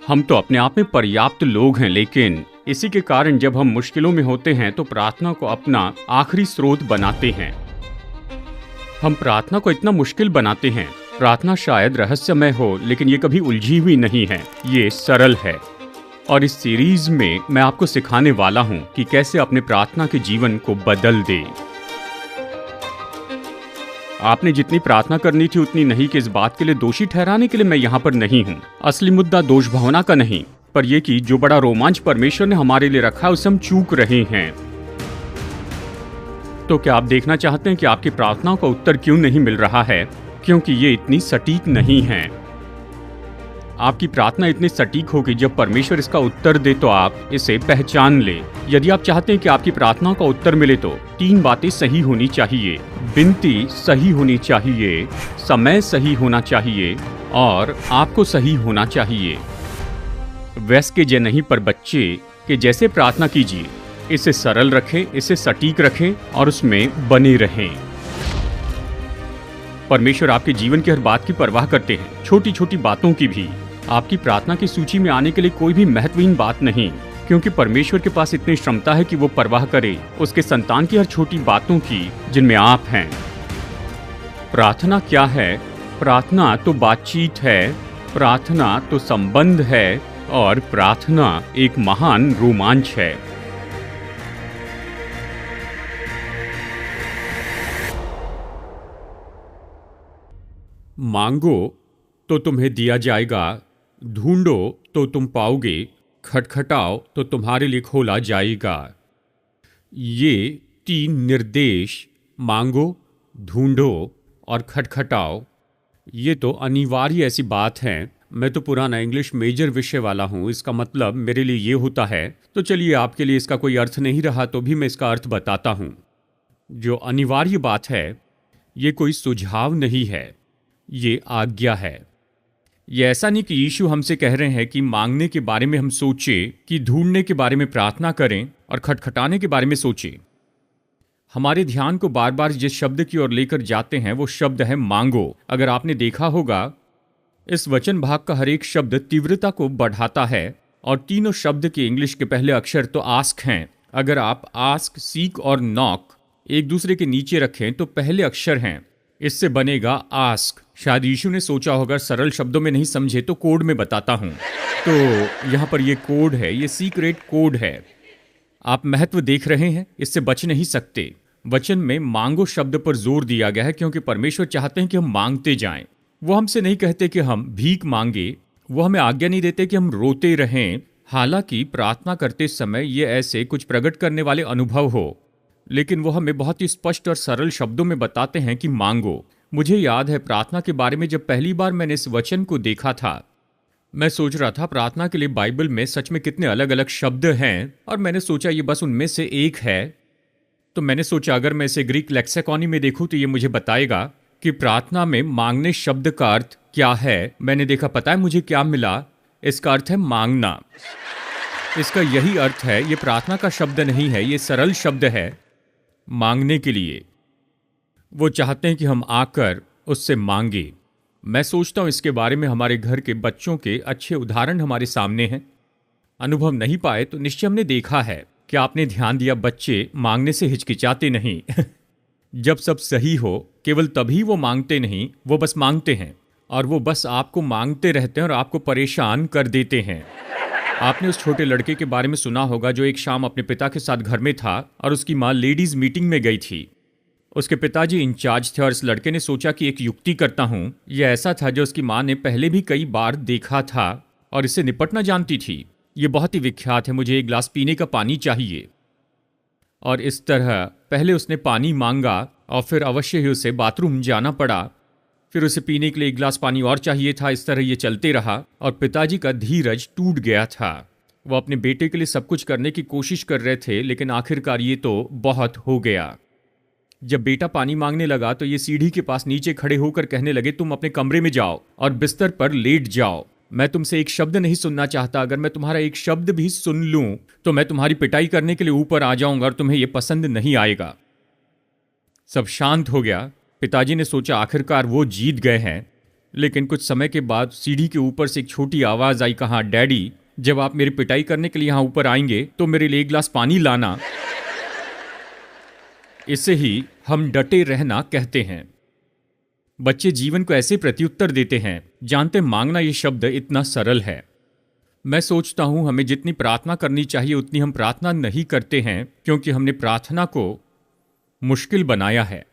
हम तो अपने आप में पर्याप्त लोग हैं, लेकिन इसी के कारण जब हम मुश्किलों में होते हैं तो प्रार्थना को अपना आखिरी स्रोत बनाते हैं। हम प्रार्थना को इतना मुश्किल बनाते हैं। प्रार्थना शायद रहस्यमय हो, लेकिन ये कभी उलझी हुई नहीं है, ये सरल है। और इस सीरीज में मैं आपको सिखाने वाला हूं कि कैसे अपने प्रार्थना के जीवन को बदल दे। आपने जितनी प्रार्थना करनी थी उतनी नहीं कि इस बात के लिए दोषी ठहराने के लिए मैं यहाँ पर नहीं हूँ। असली मुद्दा दोष भावना का नहीं, पर यह कि जो बड़ा रोमांच परमेश्वर ने हमारे लिए रखा है उसे हम चूक रहे हैं। तो क्या आप देखना चाहते हैं कि आपकी प्रार्थनाओं का उत्तर क्यों नहीं मिल रहा है? क्योंकि ये इतनी सटीक नहीं है। आपकी प्रार्थना इतनी सटीक होगी जब परमेश्वर इसका उत्तर दे तो आप इसे पहचान ले। यदि आप चाहते हैं कि आपकी प्रार्थनाओं का उत्तर मिले तो 3 बातें सही होनी चाहिए। विनती सही होनी चाहिए, समय सही होना चाहिए और आपको सही होना चाहिए। वैसे के जे नहीं पर बच्चे के जैसे प्रार्थना कीजिए। इसे सरल रखें, इसे सटीक रखें और उसमें बने रहें। परमेश्वर आपके जीवन की हर बात की परवाह करते हैं, छोटी छोटी बातों की भी। आपकी प्रार्थना की सूची में आने के लिए कोई भी महत्वहीन बात नहीं, क्योंकि परमेश्वर के पास इतनी क्षमता है कि वो परवाह करे उसके संतान की हर छोटी बातों की जिनमें आप हैं। प्रार्थना क्या है? प्रार्थना तो बातचीत है, प्रार्थना तो संबंध है और प्रार्थना एक महान रोमांच है। मांगो तो तुम्हें दिया जाएगा, ढूंढो तो तुम पाओगे, खटखटाओ तो तुम्हारे लिए खोला जाएगा। ये 3 निर्देश, मांगो, ढूंढो और खटखटाओ, ये तो अनिवार्य ऐसी बात है। मैं तो पुराना इंग्लिश मेजर विषय वाला हूँ, इसका मतलब मेरे लिए ये होता है। तो चलिए, आपके लिए इसका कोई अर्थ नहीं रहा तो भी मैं इसका अर्थ बताता हूँ। जो अनिवार्य बात है ये कोई सुझाव नहीं है, ये आज्ञा है। ये ऐसा नहीं कि यीशु हमसे कह रहे हैं कि मांगने के बारे में हम सोचें, कि ढूंढने के बारे में प्रार्थना करें और खटखटाने के बारे में सोचें। हमारे ध्यान को बार बार जिस शब्द की ओर लेकर जाते हैं वो शब्द है मांगो। अगर आपने देखा होगा, इस वचन भाग का हर एक शब्द तीव्रता को बढ़ाता है और तीनों शब्द के इंग्लिश के पहले अक्षर तो आस्क हैं। अगर आप आस्क, सीक और नॉक एक दूसरे के नीचे रखें तो पहले अक्षर हैं, इससे बनेगा आस्क। शायद यीशु ने सोचा होगा सरल शब्दों में नहीं समझे तो कोड में बताता हूं। तो यहां पर ये कोड है, ये सीक्रेट कोड है। आप महत्व देख रहे हैं, इससे बच नहीं सकते। वचन में मांगो शब्द पर जोर दिया गया है क्योंकि परमेश्वर चाहते हैं कि हम मांगते जाएं। वो हमसे नहीं कहते कि हम भीख मांगे, वो हमें आज्ञा नहीं देते कि हम रोते रहें। हालांकि प्रार्थना करते समय ये ऐसे कुछ प्रकट करने वाले अनुभव हो, लेकिन वो हमें बहुत ही स्पष्ट और सरल शब्दों में बताते हैं कि मांगो। मुझे याद है प्रार्थना के बारे में जब पहली बार मैंने इस वचन को देखा था, मैं सोच रहा था प्रार्थना के लिए बाइबल में सच में कितने अलग अलग शब्द हैं, और मैंने सोचा ये बस उनमें से एक है। तो मैंने सोचा अगर मैं इसे ग्रीक लेक्सिकॉनी में देखूं तो ये मुझे बताएगा कि प्रार्थना में मांगने शब्द का अर्थ क्या है। मैंने देखा, पता है मुझे क्या मिला? इसका अर्थ है मांगना। इसका यही अर्थ है, ये प्रार्थना का शब्द नहीं है, ये सरल शब्द है मांगने के लिए। वो चाहते हैं कि हम आकर उससे मांगे। मैं सोचता हूं इसके बारे में हमारे घर के बच्चों के अच्छे उदाहरण हमारे सामने हैं। अनुभव नहीं पाए तो निश्चय हमने देखा है। क्या आपने ध्यान दिया, बच्चे मांगने से हिचकिचाते नहीं। जब सब सही हो केवल तभी वो मांगते नहीं, वो बस मांगते हैं और वो बस आपको मांगते रहते हैं और आपको परेशान कर देते हैं। आपने उस छोटे लड़के के बारे में सुना होगा जो एक शाम अपने पिता के साथ घर में था और उसकी माँ लेडीज मीटिंग में गई थी। उसके पिताजी इंचार्ज थे और इस लड़के ने सोचा कि एक युक्ति करता हूँ। यह ऐसा था जो उसकी माँ ने पहले भी कई बार देखा था और इससे निपटना जानती थी। ये बहुत ही विख्यात है, मुझे एक गिलास पीने का पानी चाहिए। और इस तरह पहले उसने पानी मांगा और फिर अवश्य ही उसे बाथरूम जाना पड़ा। फिर उसे पीने के लिए एक गिलास पानी और चाहिए था। इस तरह ये चलते रहा और पिताजी का धीरज टूट गया था। वो अपने बेटे के लिए सब कुछ करने की कोशिश कर रहे थे, लेकिन आखिरकार ये तो बहुत हो गया। जब बेटा पानी मांगने लगा तो ये सीढ़ी के पास नीचे खड़े होकर कहने लगे, तुम अपने कमरे में जाओ और बिस्तर पर लेट जाओ। मैं तुमसे एक शब्द नहीं सुनना चाहता। अगर मैं तुम्हारा एक शब्द भी सुन लूं तो मैं तुम्हारी पिटाई करने के लिए ऊपर आ जाऊंगा और तुम्हें यह पसंद नहीं आएगा। सब शांत हो गया। पिताजी ने सोचा आखिरकार वो जीत गए हैं, लेकिन कुछ समय के बाद सीढ़ी के ऊपर से एक छोटी आवाज आई, कहा, डैडी, जब आप मेरी पिटाई करने के लिए यहाँ ऊपर आएंगे तो मेरे लिए एक गिलास पानी लाना। इसे ही हम डटे रहना कहते हैं। बच्चे जीवन को ऐसे प्रत्युत्तर देते हैं। जानते, मांगना ये शब्द इतना सरल है। मैं सोचता हूं हमें जितनी प्रार्थना करनी चाहिए उतनी हम प्रार्थना नहीं करते हैं, क्योंकि हमने प्रार्थना को मुश्किल बनाया है।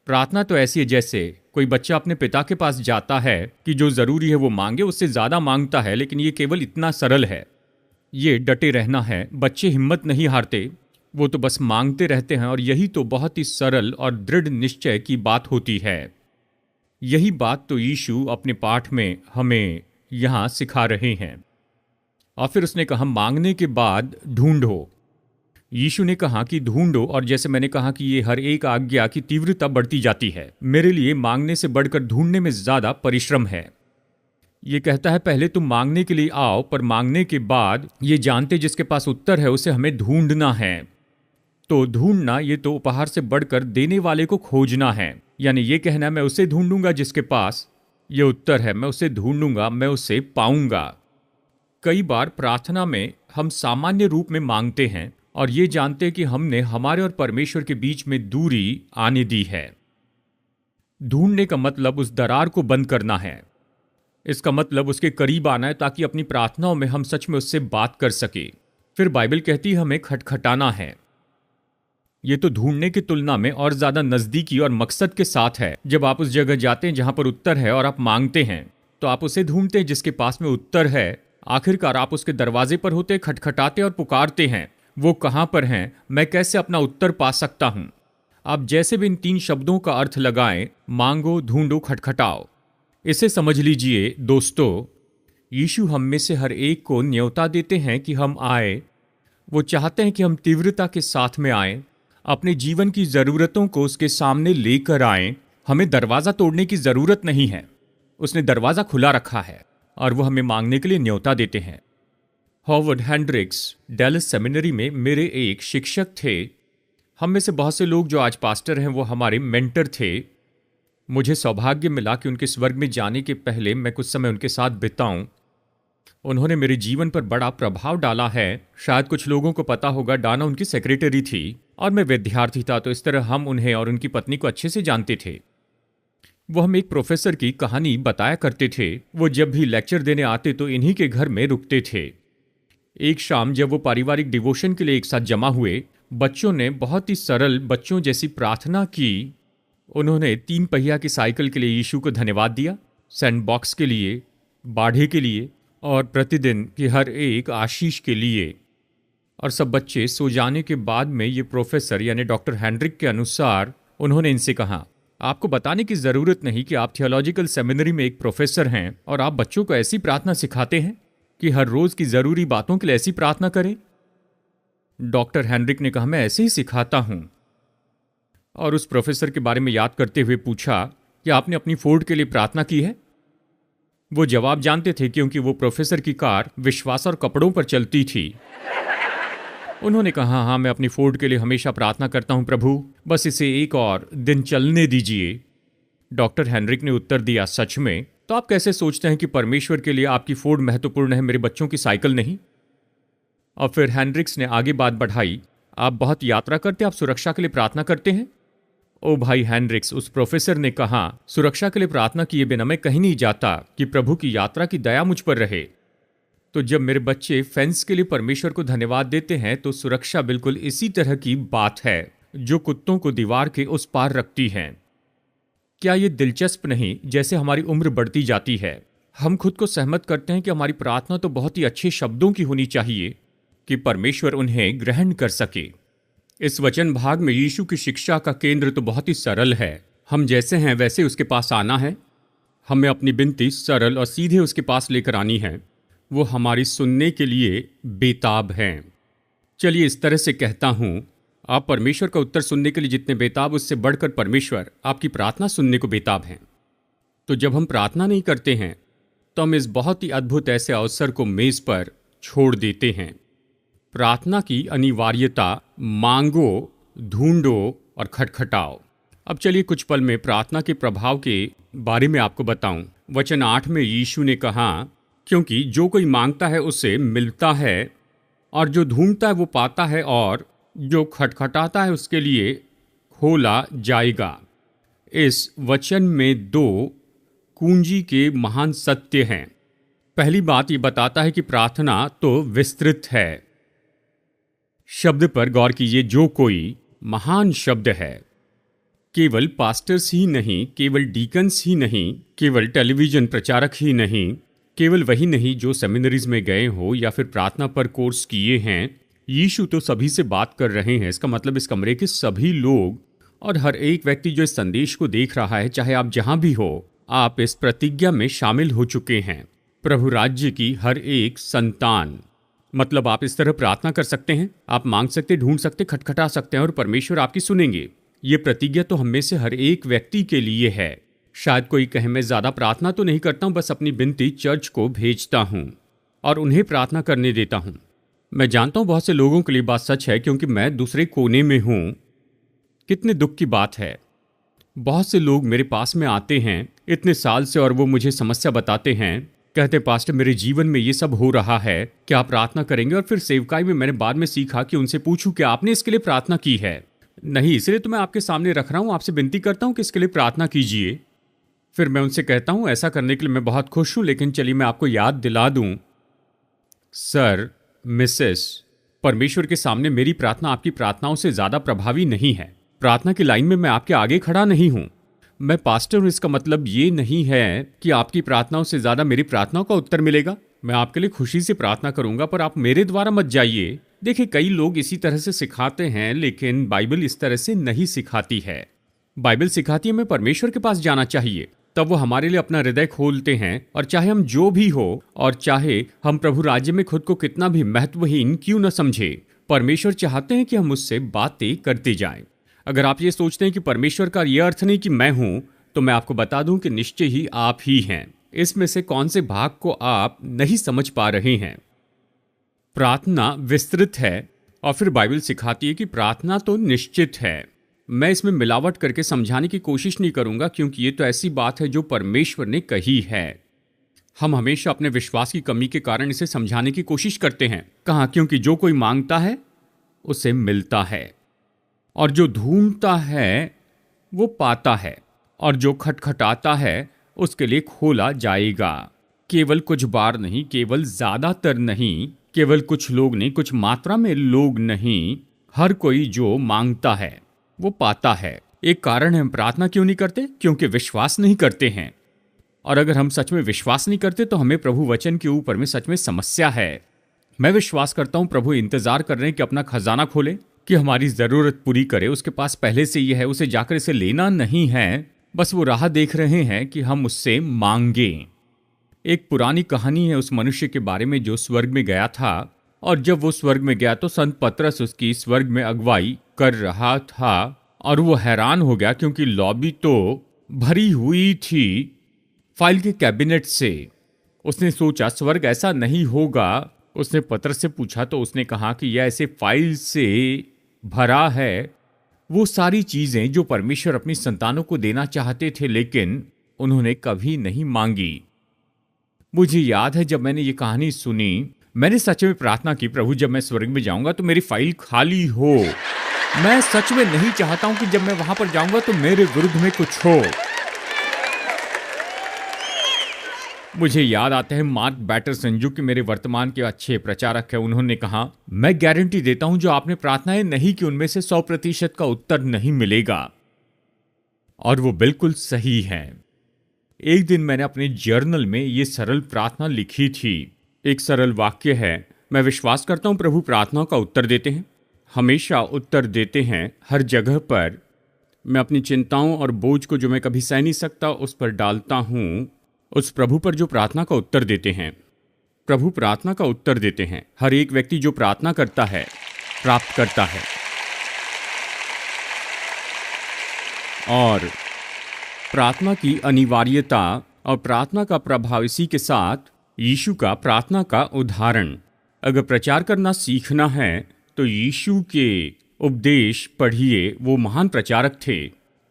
प्रार्थना तो ऐसी है जैसे कोई बच्चा अपने पिता के पास जाता है कि जो जरूरी है वो मांगे, उससे ज्यादा मांगता है, लेकिन ये केवल इतना सरल है। ये डटे रहना है। बच्चे हिम्मत नहीं हारते, वो तो बस मांगते रहते हैं, और यही तो बहुत ही सरल और दृढ़ निश्चय की बात होती है। यही बात तो यीशु अपने पाठ में हमें यहां सिखा रहे हैं। और फिर उसने कहा, मांगने के बाद ढूंढो। यीशु ने कहा कि ढूंढो, और जैसे मैंने कहा कि ये हर एक आज्ञा की तीव्रता बढ़ती जाती है। मेरे लिए मांगने से बढ़कर ढूंढने में ज्यादा परिश्रम है। ये कहता है पहले तुम मांगने के लिए आओ, पर मांगने के बाद ये जानते जिसके पास उत्तर है उसे हमें ढूंढना है। तो ढूंढना ये तो उपहार से बढ़कर देने वाले को खोजना है। यानी ये कहना, मैं उसे ढूंढूंगा जिसके पास ये उत्तर है, मैं उसे ढूंढूंगा, मैं उसे पाऊंगा। कई बार प्रार्थना में हम सामान्य रूप में मांगते हैं और ये जानते कि हमने हमारे और परमेश्वर के बीच में दूरी आने दी है। ढूंढने का मतलब उस दरार को बंद करना है। इसका मतलब उसके करीब आना है ताकि अपनी प्रार्थनाओं में हम सच में उससे बात कर सके। फिर बाइबल कहती है हमें खटखटाना है। ये तो ढूंढने की तुलना में और ज्यादा नजदीकी और मकसद के साथ है। जब आप उस जगह जाते हैं जहां पर उत्तर है और आप मांगते हैं, तो आप उसे ढूंढते हैं जिसके पास में उत्तर है। आखिरकार आप उसके दरवाजे पर होते, खटखटाते और पुकारते हैं, वो कहां पर हैं, मैं कैसे अपना उत्तर पा सकता हूं। आप जैसे भी इन 3 शब्दों का अर्थ लगाएं, मांगो, ढूंढो, खटखटाओ, इसे समझ लीजिए दोस्तों, यीशु हम में से हर एक को न्योता देते हैं कि हम आए। वो चाहते हैं कि हम तीव्रता के साथ में आए, अपने जीवन की जरूरतों को उसके सामने लेकर आएं। हमें दरवाजा तोड़ने की जरूरत नहीं है, उसने दरवाजा खुला रखा है और वो हमें मांगने के लिए न्योता देते हैं। हॉवर्ड हेंड्रिक्स डैलस सेमिनरी में मेरे एक शिक्षक थे। हम में से बहुत से लोग जो आज पास्टर हैं वो हमारे मेंटर थे। मुझे सौभाग्य मिला कि उनके स्वर्ग में जाने के पहले मैं कुछ समय उनके साथ बिताऊं। उन्होंने मेरे जीवन पर बड़ा प्रभाव डाला है। शायद कुछ लोगों को पता होगा, डाना उनकी सेक्रेटरी थी और मैं विद्यार्थी था, तो इस तरह हम उन्हें और उनकी पत्नी को अच्छे से जानते थे। वो हम एक प्रोफेसर की कहानी बताया करते थे। वो जब भी लेक्चर देने आते तो इन्हीं के घर में रुकते थे। एक शाम जब वो पारिवारिक डिवोशन के लिए एक साथ जमा हुए, बच्चों ने बहुत ही सरल बच्चों जैसी प्रार्थना की। उन्होंने 3 पहिया की साइकिल के लिए यीशु को धन्यवाद दिया, सैंडबॉक्स के लिए, बाढ़े के लिए और प्रतिदिन की हर एक आशीष के लिए। और सब बच्चे सो जाने के बाद में ये प्रोफेसर यानी डॉक्टर हेंड्रिक के अनुसार उन्होंने इनसे कहा, आपको बताने की जरूरत नहीं कि आप थियोलॉजिकल सेमिनरी में एक प्रोफेसर हैं और आप बच्चों को ऐसी प्रार्थना सिखाते हैं कि हर रोज की जरूरी बातों के लिए ऐसी प्रार्थना करें। डॉक्टर हेंड्रिक ने कहा, मैं ऐसे ही सिखाता हूं। और उस प्रोफेसर के बारे में याद करते हुए पूछा कि आपने अपनी फोर्ड के लिए प्रार्थना की है। वो जवाब जानते थे क्योंकि वो प्रोफेसर की कार विश्वास और कपड़ों पर चलती थी। उन्होंने कहा, हाँ, मैं अपनी फोर्ड के लिए हमेशा प्रार्थना करता हूं प्रभु, बस इसे एक और दिन चलने दीजिए। डॉक्टर हेनरिक ने उत्तर दिया, सच में? तो आप कैसे सोचते हैं कि परमेश्वर के लिए आपकी फोर्ड महत्वपूर्ण है, मेरे बच्चों की साइकिल नहीं? और फिर हेनरिक्स ने आगे बात बढ़ाई, आप बहुत यात्रा करते, आप सुरक्षा के लिए प्रार्थना करते हैं? ओ भाई हेनरिक्स, उस प्रोफेसर ने कहा, सुरक्षा के लिए प्रार्थना किए बिना मैं कहीं नहीं जाता कि प्रभु की यात्रा की दया मुझ पर रहे। तो जब मेरे बच्चे फेंस के लिए परमेश्वर को धन्यवाद देते हैं तो सुरक्षा बिल्कुल इसी तरह की बात है जो कुत्तों को दीवार के उस पार रखती है। क्या ये दिलचस्प नहीं? जैसे हमारी उम्र बढ़ती जाती है, हम खुद को सहमत करते हैं कि हमारी प्रार्थना तो बहुत ही अच्छे शब्दों की होनी चाहिए कि परमेश्वर उन्हें ग्रहण कर सके। इस वचन भाग में यीशु की शिक्षा का केंद्र तो बहुत ही सरल है। हम जैसे हैं वैसे उसके पास आना है। हमें अपनी विनती सरल और सीधे उसके पास लेकर आनी है। वो हमारी सुनने के लिए बेताब हैं। चलिए इस तरह से कहता हूं, आप परमेश्वर का उत्तर सुनने के लिए जितने बेताब, उससे बढ़कर परमेश्वर आपकी प्रार्थना सुनने को बेताब हैं। तो जब हम प्रार्थना नहीं करते हैं तो हम इस बहुत ही अद्भुत ऐसे अवसर को मेज पर छोड़ देते हैं। प्रार्थना की अनिवार्यता, मांगो, ढूंढो और खटखटाओ। अब चलिए कुछ पल में प्रार्थना के प्रभाव के बारे में आपको बताऊं। वचन 8 में यीशु ने कहा, क्योंकि जो कोई मांगता है उसे मिलता है, और जो ढूंढता है वो पाता है, और जो खटखटाता है उसके लिए खोला जाएगा। इस वचन में दो कुंजी के महान सत्य हैं। पहली बात ये बताता है कि प्रार्थना तो विस्तृत है। शब्द पर गौर कीजिए, जो कोई महान शब्द है। केवल पास्टर्स ही नहीं, केवल डीकन्स ही नहीं, केवल टेलीविजन प्रचारक ही नहीं, केवल वही नहीं जो सेमिनरीज में गए हो या फिर प्रार्थना पर कोर्स किए हैं। यीशु तो सभी से बात कर रहे हैं। इसका मतलब इस कमरे के सभी लोग और हर एक व्यक्ति जो इस संदेश को देख रहा है, चाहे आप जहां भी हो, आप इस प्रतिज्ञा में शामिल हो चुके हैं। प्रभु राज्य की हर एक संतान। मतलब आप इस तरह प्रार्थना कर सकते हैं, आप मांग सकते, ढूंढ सकते, खटखटा सकते हैं और परमेश्वर आपकी सुनेंगे। ये प्रतिज्ञा तो हम में से हर एक व्यक्ति के लिए है। शायद कोई कहे, मैं ज्यादा प्रार्थना तो नहीं करता हूं, बस अपनी विनती चर्च को भेजता हूं और उन्हें प्रार्थना करने देता हूं। मैं जानता हूं बहुत से लोगों के लिए बात सच है, क्योंकि मैं दूसरे कोने में हूं। कितने दुख की बात है। बहुत से लोग मेरे पास में आते हैं इतने साल से और वो मुझे समस्या बताते हैं, कहते, पास्टर मेरे जीवन में ये सब हो रहा है, क्या आप प्रार्थना करेंगे? और फिर सेवकाई में मैंने बाद में सीखा कि उनसे पूछूं कि आपने इसके लिए प्रार्थना की है। नहीं, इसलिए तो मैं आपके सामने रख रहा हूं, आपसे विनती करता हूं कि इसके लिए प्रार्थना कीजिए। फिर मैं उनसे कहता हूं, ऐसा करने के लिए मैं बहुत खुश हूं, लेकिन चलिए मैं आपको याद दिला दूं, सर, मिसेस, परमेश्वर के सामने मेरी प्रार्थना आपकी प्रार्थनाओं से ज्यादा प्रभावी नहीं है। प्रार्थना की लाइन में मैं आपके आगे खड़ा नहीं हूं। मैं पास्टर हूं, इसका मतलब ये नहीं है कि आपकी प्रार्थनाओं से ज्यादा मेरी प्रार्थनाओं का उत्तर मिलेगा। मैं आपके लिए खुशी से प्रार्थना करूंगा, पर आप मेरे द्वारा मत जाइए। देखिए, कई लोग इसी तरह से सिखाते हैं, लेकिन बाइबल इस तरह से नहीं सिखाती है। बाइबल सिखाती है हमें परमेश्वर के पास जाना चाहिए, तब वो हमारे लिए अपना हृदय खोलते हैं। और चाहे हम जो भी हो और चाहे हम प्रभु राज्य में खुद को कितना भी महत्वहीन क्यों न समझे, परमेश्वर चाहते हैं कि हम उससे बातें करते जाएं। अगर आप ये सोचते हैं कि परमेश्वर का यह अर्थ नहीं कि मैं हूं, तो मैं आपको बता दूं कि निश्चय ही आप ही हैं। इसमें से कौन से भाग को आप नहीं समझ पा रहे हैं? प्रार्थना विस्तृत है और फिर बाइबल सिखाती है कि प्रार्थना तो निश्चित है। मैं इसमें मिलावट करके समझाने की कोशिश नहीं करूंगा, क्योंकि ये तो ऐसी बात है जो परमेश्वर ने कही है। हम हमेशा अपने विश्वास की कमी के कारण इसे समझाने की कोशिश करते हैं। कहाँ? क्योंकि जो कोई मांगता है उसे मिलता है, और जो ढूंढता है वो पाता है, और जो खटखटाता है उसके लिए खोला जाएगा। केवल कुछ बार नहीं, केवल ज्यादातर नहीं, केवल कुछ लोग नहीं, कुछ मात्रा में लोग नहीं, हर कोई जो मांगता है वो पाता है। एक कारण है हम प्रार्थना क्यों नहीं करते, क्योंकि विश्वास नहीं करते हैं। और अगर हम सच में विश्वास नहीं करते तो हमें प्रभु वचन के ऊपर में सच में समस्या है। मैं विश्वास करता हूं प्रभु इंतजार कर रहे हैं कि अपना खजाना खोले, कि हमारी जरूरत पूरी करे। उसके पास पहले से ये है, उसे जाकर इसे लेना नहीं है, बस वो राह देख रहे हैं कि हम उससे मांगें। एक पुरानी कहानी है उस मनुष्य के बारे में जो स्वर्ग में गया था, और जब वो स्वर्ग में गया तो संत पतरस उसकी स्वर्ग में अगुवाई कर रहा था, और वो हैरान हो गया क्योंकि लॉबी तो भरी हुई थी फाइल के कैबिनेट से। उसने सोचा स्वर्ग ऐसा नहीं होगा। उसने पतरस से पूछा तो उसने कहा कि यह ऐसे फाइल से भरा है वो सारी चीजें जो परमेश्वर अपनी संतानों को देना चाहते थे, लेकिन उन्होंने कभी नहीं मांगी। मुझे याद है जब मैंने ये कहानी सुनी, मैंने सच में प्रार्थना की, प्रभु जब मैं स्वर्ग में जाऊंगा तो मेरी फाइल खाली हो। मैं सच में नहीं चाहता हूं कि जब मैं वहां पर जाऊंगा तो मेरे विरुद्ध में कुछ हो। मुझे याद आता है मार्क बैटरसन, जो कि मेरे वर्तमान के अच्छे प्रचारक है, उन्होंने कहा, मैं गारंटी देता हूं जो आपने प्रार्थनाएं नहीं की उनमें से 100% का उत्तर नहीं मिलेगा। और वो बिल्कुल सही है। एक दिन मैंने अपने जर्नल में ये सरल प्रार्थना लिखी थी। एक सरल वाक्य है, मैं विश्वास करता हूं प्रभु प्रार्थनाओं का उत्तर देते हैं, हमेशा उत्तर देते हैं, हर जगह पर। मैं अपनी चिंताओं और बोझ को जो मैं कभी सह नहीं सकता उस पर डालता हूं, उस प्रभु पर जो प्रार्थना का उत्तर देते हैं। प्रभु प्रार्थना का उत्तर देते हैं। हर एक व्यक्ति जो प्रार्थना करता है प्राप्त करता है। और प्रार्थना की अनिवार्यता और प्रार्थना का प्रभाव, इसी के साथ यीशु का प्रार्थना का उदाहरण। अगर प्रचार करना सीखना है तो यीशु के उपदेश पढ़िए। वो महान प्रचारक थे।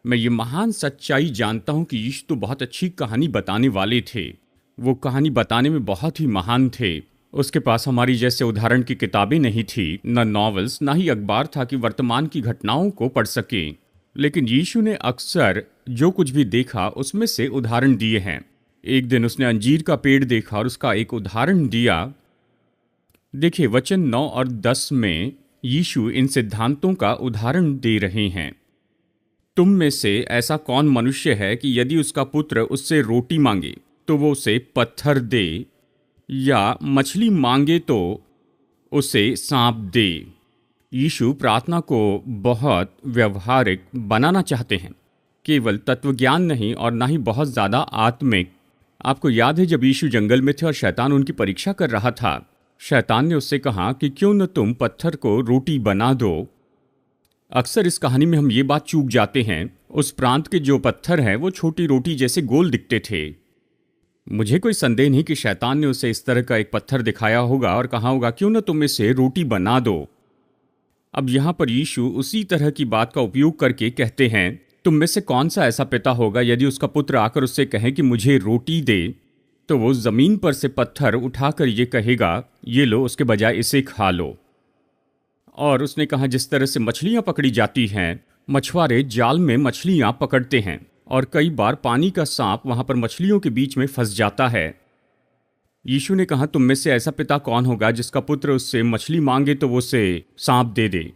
मैं ये महान सच्चाई जानता हूं कि यीशु तो बहुत अच्छी कहानी बताने वाले थे। वो कहानी बताने में बहुत ही महान थे। उसके पास हमारी जैसे उदाहरण की किताबें नहीं थी, न नॉवेल्स, ना ही अखबार था कि वर्तमान की घटनाओं को पढ़ सके। लेकिन यीशु ने अक्सर जो कुछ भी देखा उसमें से उदाहरण दिए हैं। एक दिन उसने अंजीर का पेड़ देखा और उसका एक उदाहरण दिया। देखिए, वचन 9 और 10 में यीशु इन सिद्धांतों का उदाहरण दे रहे हैं। तुम में से ऐसा कौन मनुष्य है कि यदि उसका पुत्र उससे रोटी मांगे तो वो उसे पत्थर दे, या मछली मांगे तो उसे सांप दे? यीशु प्रार्थना को बहुत व्यवहारिक बनाना चाहते हैं, केवल तत्वज्ञान नहीं और ना ही बहुत ज़्यादा आत्मिक। आपको याद है जब यीशु जंगल में थे और शैतान उनकी परीक्षा कर रहा था, शैतान ने उससे कहा कि क्यों न तुम पत्थर को रोटी बना दो। अक्सर इस कहानी में हम ये बात चूक जाते हैं। उस प्रांत के जो पत्थर हैं वो छोटी रोटी जैसे गोल दिखते थे। मुझे कोई संदेह नहीं कि शैतान ने उसे इस तरह का एक पत्थर दिखाया होगा और कहा होगा क्यों न तुम इसे रोटी बना दो। अब यहाँ पर यीशु उसी तरह की बात का उपयोग करके कहते हैं, तुम में से कौन सा ऐसा पिता होगा यदि उसका पुत्र आकर उससे कहे कि मुझे रोटी दे, तो वो जमीन पर से पत्थर उठाकर ये कहेगा, ये लो, उसके बजाय इसे खा लो। और उसने कहा जिस तरह से मछलियां पकड़ी जाती हैं, मछुआरे जाल में मछलियां पकड़ते हैं और कई बार पानी का सांप वहां पर मछलियों के बीच में फंस जाता है। यीशु ने कहा तुम में से ऐसा पिता कौन होगा जिसका पुत्र उससे मछली मांगे तो वो उसे सांप दे दे।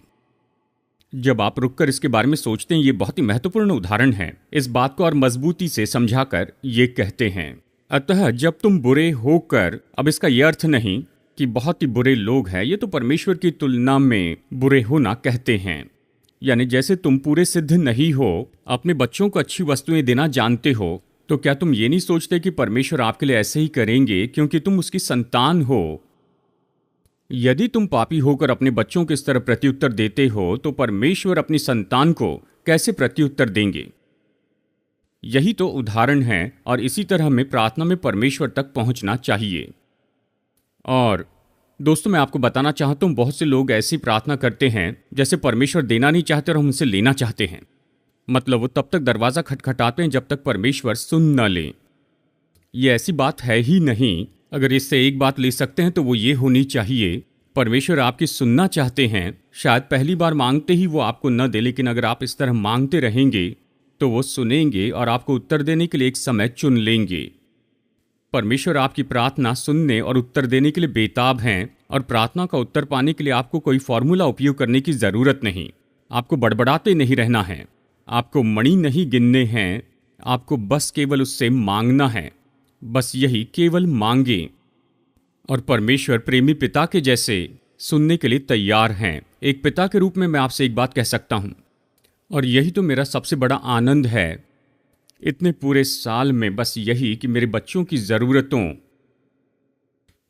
जब आप रुककर इसके बारे में सोचते हैं, ये बहुत ही महत्वपूर्ण उदाहरण है। इस बात को और मजबूती से समझाकर ये कहते हैं, अतः जब तुम बुरे होकर, अब इसका यह अर्थ नहीं कि बहुत ही बुरे लोग हैं, ये तो परमेश्वर की तुलना में बुरे होना कहते हैं। यानी जैसे तुम पूरे सिद्ध नहीं हो, अपने बच्चों को अच्छी वस्तुएं देना जानते हो, तो क्या तुम ये नहीं सोचते कि परमेश्वर आपके लिए ऐसे ही करेंगे क्योंकि तुम उसकी संतान हो? यदि तुम पापी होकर अपने बच्चों को इस तरह प्रत्युत्तर देते हो, तो परमेश्वर अपनी संतान को कैसे प्रत्युत्तर देंगे? यही तो उदाहरण है और इसी तरह हमें प्रार्थना में परमेश्वर तक पहुंचना चाहिए। और दोस्तों, मैं आपको बताना चाहता हूं, बहुत से लोग ऐसी प्रार्थना करते हैं जैसे परमेश्वर देना नहीं चाहते और हम उनसे लेना चाहते हैं। मतलब वो तब तक दरवाज़ा खटखटाते हैं जब तक परमेश्वर सुन न ले। ये ऐसी बात है ही नहीं। अगर इससे एक बात ले सकते हैं तो वो ये होनी चाहिए, परमेश्वर आपकी सुनना चाहते हैं। शायद पहली बार मांगते ही वो आपको न दे, लेकिन अगर आप इस तरह मांगते रहेंगे तो वो सुनेंगे और आपको उत्तर देने के लिए एक समय चुन लेंगे। परमेश्वर आपकी प्रार्थना सुनने और उत्तर देने के लिए बेताब हैं, और प्रार्थना का उत्तर पाने के लिए आपको कोई फॉर्मूला उपयोग करने की ज़रूरत नहीं। आपको बड़बड़ाते नहीं रहना है, आपको मणि नहीं गिनने हैं, आपको बस केवल उससे मांगना है। बस यही, केवल मांगे। और परमेश्वर प्रेमी पिता के जैसे सुनने के लिए तैयार हैं। एक पिता के रूप में मैं आपसे एक बात कह सकता हूँ, और यही तो मेरा सबसे बड़ा आनंद है इतने पूरे साल में, बस यही कि मेरे बच्चों की ज़रूरतों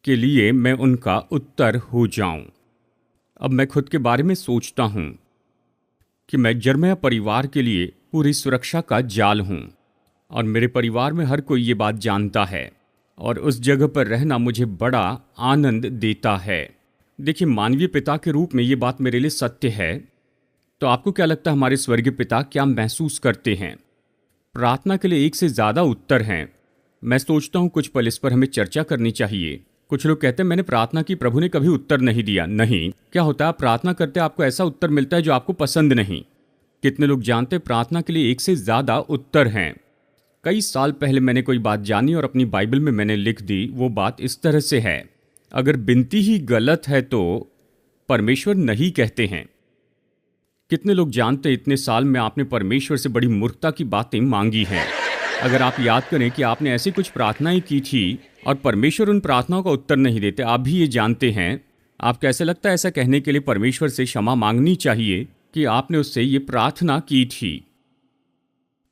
के लिए मैं उनका उत्तर हो जाऊं। अब मैं खुद के बारे में सोचता हूं कि मैं जर्मया परिवार के लिए पूरी सुरक्षा का जाल हूं, और मेरे परिवार में हर कोई ये बात जानता है, और उस जगह पर रहना मुझे बड़ा आनंद देता है। देखिए, मानवीय पिता के रूप में ये बात मेरे लिए सत्य है। तो आपको क्या लगता है हमारे स्वर्गीय पिता क्या महसूस करते हैं? प्रार्थना के लिए एक से ज़्यादा उत्तर हैं। मैं सोचता हूँ कुछ पल इस पर हमें चर्चा करनी चाहिए। कुछ लोग कहते हैं मैंने प्रार्थना की, प्रभु ने कभी उत्तर नहीं दिया। नहीं, क्या होता है, आप प्रार्थना करते हैं, आपको ऐसा उत्तर मिलता है जो आपको पसंद नहीं। कितने लोग जानते हैं प्रार्थना के लिए एक से ज़्यादा उत्तर हैं। कई साल पहले मैंने कोई बात जानी और अपनी बाइबल में मैंने लिख दी। वो बात इस तरह से है, अगर विनती ही गलत है तो परमेश्वर नहीं कहते हैं। कितने लोग जानते हैं इतने साल में आपने परमेश्वर से बड़ी मूर्खता की बातें मांगी हैं। अगर आप याद करें कि आपने ऐसी कुछ प्रार्थनाएं की थी और परमेश्वर उन प्रार्थनाओं का उत्तर नहीं देते, आप भी ये जानते हैं। आप कैसे लगता है ऐसा कहने के लिए परमेश्वर से क्षमा मांगनी चाहिए कि आपने उससे ये प्रार्थना की थी?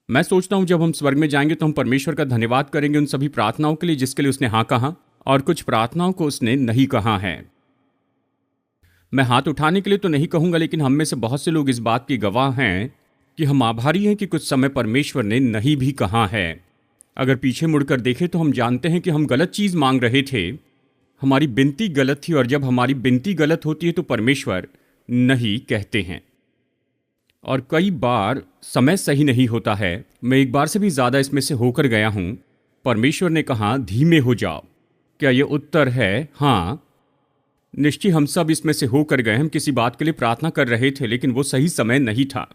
मैं सोचता हूं जब हम स्वर्ग में जाएंगे तो हम परमेश्वर का धन्यवाद करेंगे उन सभी प्रार्थनाओं के लिए जिसके लिए उसने हाँ कहा, और कुछ प्रार्थनाओं को उसने नहीं कहा है। मैं हाथ उठाने के लिए तो नहीं कहूंगा, लेकिन हम में से बहुत से लोग इस बात की गवाह हैं कि हम आभारी हैं कि कुछ समय परमेश्वर ने नहीं भी कहा है। अगर पीछे मुड़कर देखें तो हम जानते हैं कि हम गलत चीज़ मांग रहे थे, हमारी विनती गलत थी, और जब हमारी विनती गलत होती है तो परमेश्वर नहीं कहते हैं। और कई बार समय सही नहीं होता है। मैं एक बार से भी ज़्यादा इसमें से होकर गया हूँ। परमेश्वर ने कहा धीमे हो जाओ। क्या ये उत्तर है? हाँ, निश्चय हम सब इसमें से होकर गए। हम किसी बात के लिए प्रार्थना कर रहे थे, लेकिन वो सही समय नहीं था,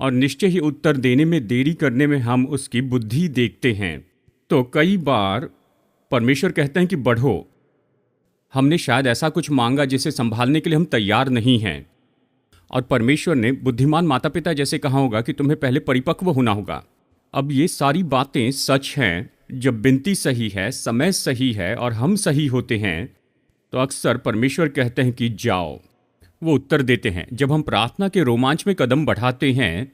और निश्चय ही उत्तर देने में देरी करने में हम उसकी बुद्धि देखते हैं। तो कई बार परमेश्वर कहते हैं कि बढ़ो। हमने शायद ऐसा कुछ मांगा जिसे संभालने के लिए हम तैयार नहीं हैं, और परमेश्वर ने बुद्धिमान माता पिता जैसे कहा होगा कि तुम्हें पहले परिपक्व होना होगा। अब ये सारी बातें सच हैं। जब विनती सही है, समय सही है और हम सही होते हैं, तो अक्सर परमेश्वर कहते हैं कि जाओ। वो उत्तर देते हैं। जब हम प्रार्थना के रोमांच में कदम बढ़ाते हैं,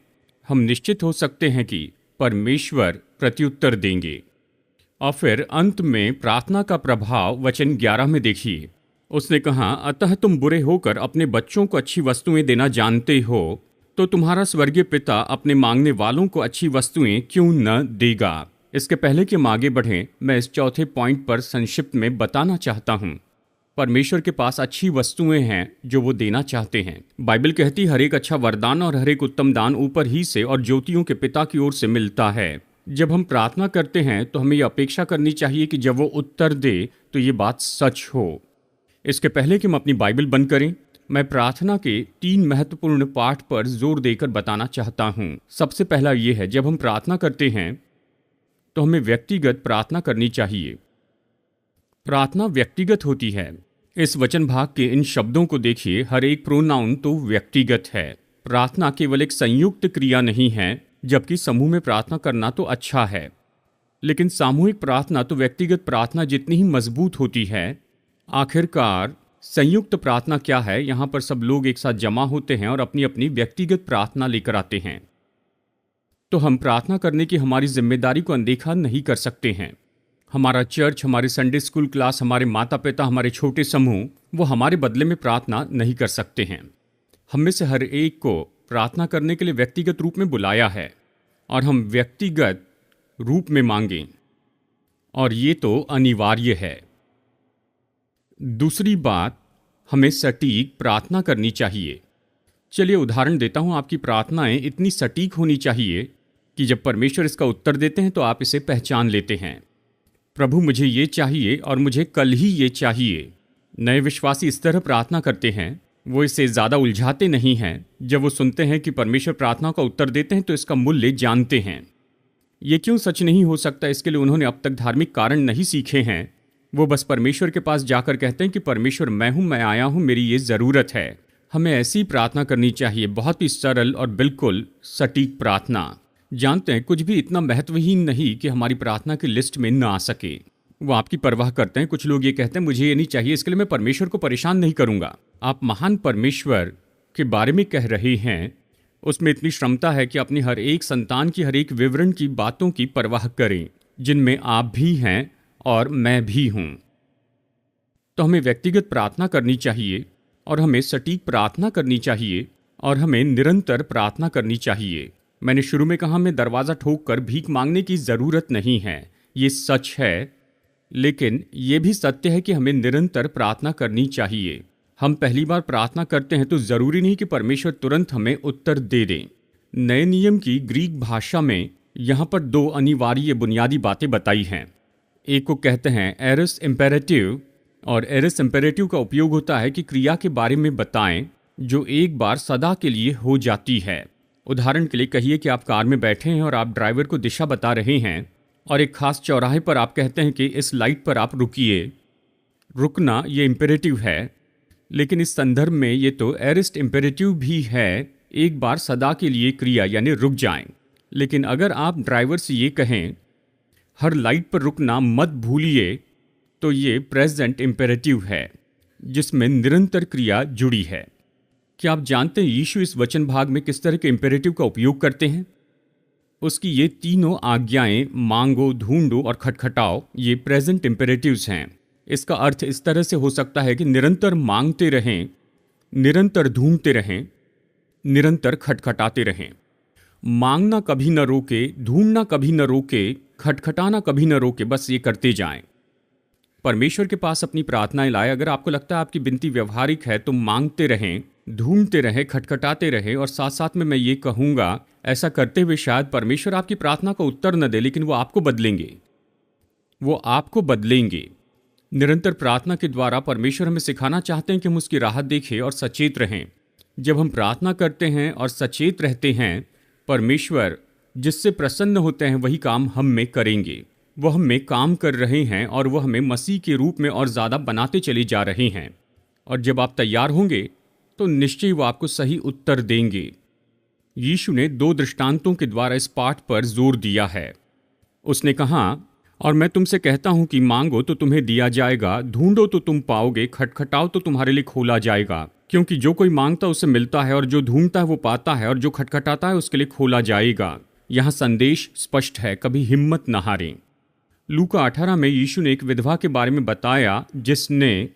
हम निश्चित हो सकते हैं कि परमेश्वर प्रत्युत्तर देंगे। और फिर अंत में प्रार्थना का प्रभाव वचन 11 में देखिए। उसने कहा, अतः तुम बुरे होकर अपने बच्चों को अच्छी वस्तुएं देना जानते हो, तो तुम्हारा स्वर्गीय पिता अपने मांगने वालों को अच्छी वस्तुएं क्यों न देगा। इसके पहले कि हम आगे बढ़ें, मैं इस चौथे पॉइंट पर संक्षिप्त में बताना चाहता हूं। परमेश्वर के पास अच्छी वस्तुएं हैं जो वो देना चाहते हैं। बाइबल कहती हर एक अच्छा वरदान और हर एक उत्तम दान ऊपर ही से और ज्योतियों के पिता की ओर से मिलता है। जब हम प्रार्थना करते हैं तो हमें यह अपेक्षा करनी चाहिए कि जब वो उत्तर दे तो ये बात सच हो। इसके पहले कि हम अपनी बाइबल बंद करें, मैं प्रार्थना के 3 महत्वपूर्ण पाठ पर जोर देकर बताना चाहता हूं। सबसे पहला ये है, जब हम प्रार्थना करते हैं तो हमें व्यक्तिगत प्रार्थना करनी चाहिए। प्रार्थना व्यक्तिगत होती है। इस वचन भाग के इन शब्दों को देखिए। हर एक प्रोनाउन तो व्यक्तिगत है। प्रार्थना केवल एक संयुक्त क्रिया नहीं है, जबकि समूह में प्रार्थना करना तो अच्छा है, लेकिन सामूहिक प्रार्थना तो व्यक्तिगत प्रार्थना जितनी ही मजबूत होती है। आखिरकार संयुक्त प्रार्थना क्या है? यहाँ पर सब लोग एक साथ जमा होते हैं और अपनी अपनी व्यक्तिगत प्रार्थना लेकर आते हैं। तो हम प्रार्थना करने की हमारी जिम्मेदारी को अनदेखा नहीं कर सकते हैं। हमारा चर्च, हमारे संडे स्कूल क्लास, हमारे माता पिता, हमारे छोटे समूह, वो हमारे बदले में प्रार्थना नहीं कर सकते हैं। हम में से हर एक को प्रार्थना करने के लिए व्यक्तिगत रूप में बुलाया है, और हम व्यक्तिगत रूप में मांगें, और ये तो अनिवार्य है। दूसरी बात, हमें सटीक प्रार्थना करनी चाहिए। चलिए उदाहरण देता हूं। आपकी प्रार्थनाएं इतनी सटीक होनी चाहिए कि जब परमेश्वर इसका उत्तर देते हैं तो आप इसे पहचान लेते हैं। प्रभु मुझे ये चाहिए और मुझे कल ही ये चाहिए। नए विश्वासी इस तरह प्रार्थना करते हैं। वो इसे ज़्यादा उलझाते नहीं हैं। जब वो सुनते हैं कि परमेश्वर प्रार्थना का उत्तर देते हैं तो इसका मूल्य जानते हैं। ये क्यों सच नहीं हो सकता, इसके लिए उन्होंने अब तक धार्मिक कारण नहीं सीखे हैं। वो बस परमेश्वर के पास जाकर कहते हैं कि परमेश्वर मैं हूँ, मैं आया हूँ, मेरी ये ज़रूरत है। हमें ऐसी प्रार्थना करनी चाहिए, बहुत ही सरल और बिल्कुल सटीक प्रार्थना। जानते हैं, कुछ भी इतना महत्वहीन नहीं कि हमारी प्रार्थना की लिस्ट में न आ सके। वो आपकी परवाह करते हैं। कुछ लोग ये कहते हैं मुझे ये नहीं चाहिए, इसके लिए मैं परमेश्वर को परेशान नहीं करूंगा। आप महान परमेश्वर के बारे में कह रहे हैं, उसमें इतनी क्षमता है कि अपनी हर एक संतान की हर एक विवरण की बातों की परवाह करें, जिनमें आप भी हैं और मैं भी हूं। तो हमें व्यक्तिगत प्रार्थना करनी चाहिए, और हमें सटीक प्रार्थना करनी चाहिए, और हमें निरंतर प्रार्थना करनी चाहिए। मैंने शुरू में कहा, हमें दरवाज़ा ठोक कर भीख मांगने की ज़रूरत नहीं है। ये सच है, लेकिन ये भी सत्य है कि हमें निरंतर प्रार्थना करनी चाहिए। हम पहली बार प्रार्थना करते हैं तो ज़रूरी नहीं कि परमेश्वर तुरंत हमें उत्तर दे दें। नए नियम की ग्रीक भाषा में यहाँ पर 2 अनिवार्य बुनियादी बातें बताई हैं। एक को कहते हैं एरिस इम्पेरेटिव, और एरिस इम्पेरेटिव का उपयोग होता है कि क्रिया के बारे में बताएं जो एक बार सदा के लिए हो जाती है। उदाहरण के लिए कहिए कि आप कार में बैठे हैं और आप ड्राइवर को दिशा बता रहे हैं, और एक खास चौराहे पर आप कहते हैं कि इस लाइट पर आप रुकिए। रुकना ये इम्पेरेटिव है, लेकिन इस संदर्भ में ये तो एरिस्ट इम्पेरेटिव भी है, एक बार सदा के लिए क्रिया, यानी रुक जाएं। लेकिन अगर आप ड्राइवर से ये कहें हर लाइट पर रुकना मत भूलिए, तो ये प्रेजेंट इम्पेरेटिव है जिसमें निरंतर क्रिया जुड़ी है। क्या आप जानते हैं यीशु इस वचन भाग में किस तरह के इम्पेरेटिव का उपयोग करते हैं? उसकी ये तीनों आज्ञाएं, मांगो, ढूंढो और खटखटाओ, ये प्रेजेंट इम्पेरेटिव्स हैं। इसका अर्थ इस तरह से हो सकता है कि निरंतर मांगते रहें, निरंतर ढूंढते रहें, निरंतर खटखटाते रहें। मांगना कभी न रोके, ढूंढना कभी न रोके, खटखटाना कभी न रोके, बस ये करते जाएं। परमेश्वर के पास अपनी प्रार्थनाएं लाएं। अगर आपको लगता है आपकी विनती व्यवहारिक है तो मांगते रहें, ढूंढते रहें, खटखटाते रहें। और साथ साथ में मैं ये कहूँगा, ऐसा करते हुए शायद परमेश्वर आपकी प्रार्थना का उत्तर न दे, लेकिन वो आपको बदलेंगे, वो आपको बदलेंगे। निरंतर प्रार्थना के द्वारा परमेश्वर हमें सिखाना चाहते हैं कि हम उसकी राह देखें और सचेत रहें। जब हम प्रार्थना करते हैं और सचेत रहते हैं, परमेश्वर जिससे प्रसन्न होते हैं वही काम हम में करेंगे। वो हम में काम कर रहे हैं और वो हमें मसीह के रूप में और ज़्यादा बनाते चले जा रहे हैं। और जब आप तैयार होंगे तो निश्चय वो आपको सही उत्तर देंगे। यीशु ने 2 दृष्टांतों के द्वारा इस पाठ पर जोर दिया है। उसने कहा, और मैं तुमसे कहता हूं कि मांगो तो तुम्हें दिया जाएगा, ढूंढो तो तुम पाओगे, खटखटाओ तो तुम्हारे लिए खोला जाएगा। क्योंकि जो कोई मांगता है उसे मिलता है, और जो ढूंढता है वो पाता है, और जो खटखटाता है उसके लिए खोला जाएगा। यहाँ संदेश स्पष्ट है, कभी हिम्मत न हारें। लूका 18 में यीशु ने एक विधवा के बारे में बताया जिसने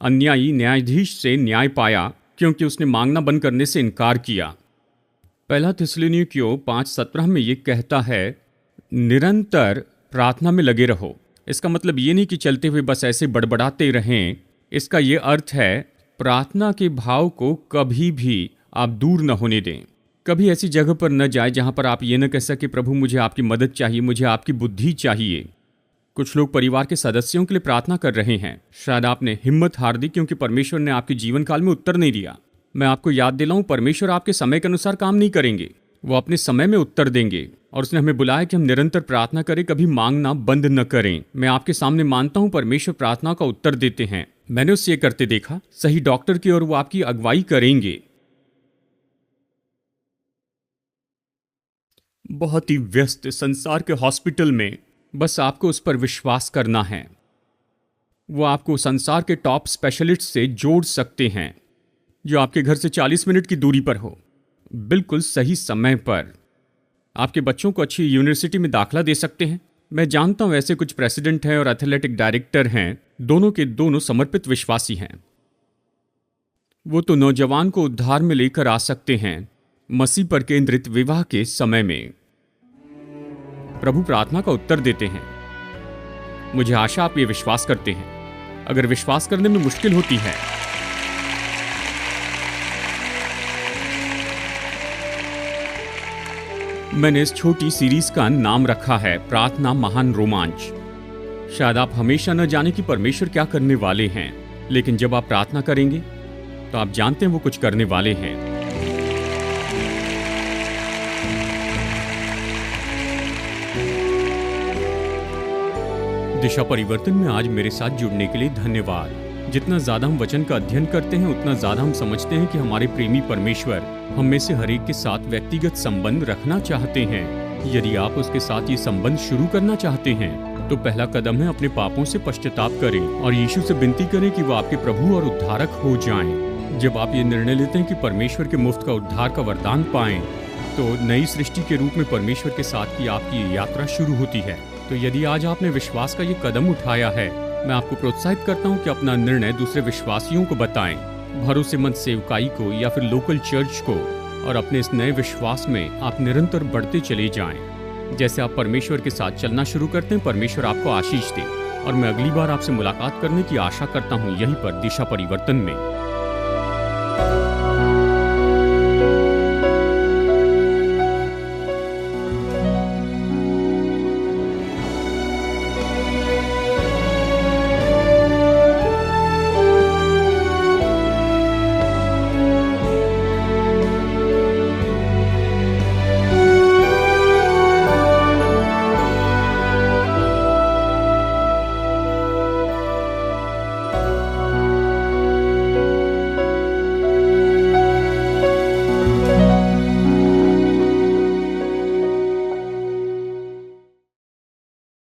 अन्यायी न्यायाधीश से न्याय पाया क्योंकि उसने मांगना बंद करने से इनकार किया। पहला थिस्सलुनीकियों 5:17 में ये कहता है, निरंतर प्रार्थना में लगे रहो। इसका मतलब ये नहीं कि चलते हुए बस ऐसे बड़बड़ाते रहें। इसका ये अर्थ है, प्रार्थना के भाव को कभी भी आप दूर न होने दें। कभी ऐसी जगह पर न जाए जहां पर आप ये न कह सके, प्रभु मुझे आपकी मदद चाहिए, मुझे आपकी बुद्धि चाहिए। कुछ लोग परिवार के सदस्यों के लिए प्रार्थना कर रहे हैं। शायद आपने हिम्मत हार दी क्योंकि परमेश्वर ने आपके जीवन काल में उत्तर नहीं दिया। मैं आपको याद दिलाऊं, परमेश्वर आपके समय के अनुसार काम नहीं करेंगे, वो अपने समय में उत्तर देंगे। और उसने हमें बुलाया कि हम निरंतर प्रार्थना करें, कभी मांगना बंद न करें। मैं आपके सामने मानता हूं परमेश्वर प्रार्थना का उत्तर देते हैं। मैंने उससे ये करते देखा। सही डॉक्टर की ओर वो आपकी अगुवाई करेंगे। बहुत ही व्यस्त संसार के हॉस्पिटल में बस आपको उस पर विश्वास करना है। वो आपको संसार के टॉप स्पेशलिस्ट से जोड़ सकते हैं जो आपके घर से 40 मिनट की दूरी पर हो, बिल्कुल सही समय पर। आपके बच्चों को अच्छी यूनिवर्सिटी में दाखला दे सकते हैं। मैं जानता हूं ऐसे कुछ प्रेसिडेंट हैं और एथलेटिक डायरेक्टर हैं, दोनों के दोनों समर्पित विश्वासी हैं। वो तो नौजवान को उद्धार में लेकर आ सकते हैं मसीह पर केंद्रित विवाह के समय में। प्रभु प्रार्थना का उत्तर देते हैं। मुझे आशा आप ये विश्वास करते हैं। अगर विश्वास करने में मुश्किल होती है, मैंने इस छोटी सीरीज का नाम रखा है प्रार्थना महान रोमांच। शायद आप हमेशा न जाने कि परमेश्वर क्या करने वाले हैं, लेकिन जब आप प्रार्थना करेंगे तो आप जानते हैं वो कुछ करने वाले हैं। दिशा परिवर्तन में आज मेरे साथ जुड़ने के लिए धन्यवाद। जितना ज्यादा हम वचन का अध्ययन करते हैं उतना ज्यादा हम समझते हैं कि हमारे प्रेमी परमेश्वर हम में से हर एक के साथ व्यक्तिगत संबंध रखना चाहते हैं। यदि आप उसके साथ ये संबंध शुरू करना चाहते हैं तो पहला कदम है अपने पापों से पश्चाताप करें और यीशु से विनती करें कि वो आपके प्रभु और उद्धारक हो जाएं। जब आप ये निर्णय लेते हैं कि परमेश्वर के मुफ्त का उद्धार का वरदान पाएं, तो नई सृष्टि के रूप में परमेश्वर के साथ की आपकी ये यात्रा शुरू होती है। तो यदि आज आपने विश्वास का ये कदम उठाया है, मैं आपको प्रोत्साहित करता हूं कि अपना निर्णय दूसरे विश्वासियों को बताएं, भरोसेमंद सेवकाई को या फिर लोकल चर्च को, और अपने इस नए विश्वास में आप निरंतर बढ़ते चले जाएं। जैसे आप परमेश्वर के साथ चलना शुरू करते हैं, परमेश्वर आपको आशीष दे। और मैं अगली बार आपसे मुलाकात करने की आशा करता हूं यहीं पर दिशा परिवर्तन में।